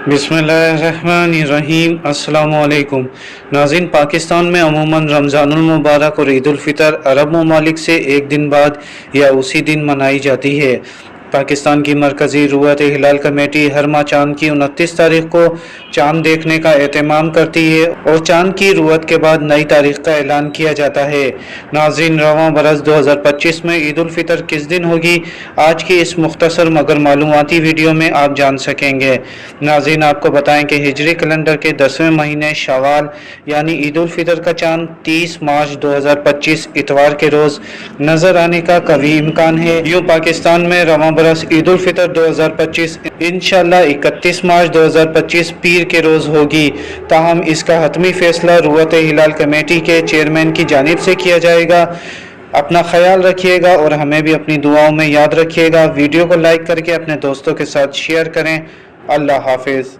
बिस्मिल्लाहिर्रहमानिर्रहीम। अस्सलामुअलैकुम नाज़रीन, पाकिस्तान में अमूमन रमज़ानुल मुबारक और ईद उल फितर अरब ममालिक से एक दिन बाद या उसी दिन मनाई जाती है। पाकिस्तान की मरकज़ी रुयत हिलाल कमेटी हर माह चाँद की 29 तारीख को चाँद देखने का एहतमाम करती है और चाँद की रुयत के बाद नई तारीख का ऐलान किया जाता है। नाज़रीन, रवां बरस 2025 में ईद उल फितर किस दिन होगी, आज की इस मुख्तसर मगर मालूमाती वीडियो में आप जान सकेंगे। नाज़रीन, आपको बताएं कि हिजरी कैलेंडर के 10वें महीने शवाल यानी ईद उल फितर का चाँद 30 मार्च 2025 इतवार के रोज़ नज़र आने का कवी इम्कान है। यूँ पाकिस्तान में रवां बरस ईद उल फितर 2025 इंशाअल्लाह 31 मार्च 2025 पीर के रोज़ होगी। ताहम इसका हतमी फैसला रुयत हिलाल कमेटी के चेयरमैन की जानिब से किया जाएगा। अपना ख्याल रखिएगा और हमें भी अपनी दुआओं में याद रखिएगा। वीडियो को लाइक करके अपने दोस्तों के साथ शेयर करें। अल्लाह हाफिज़।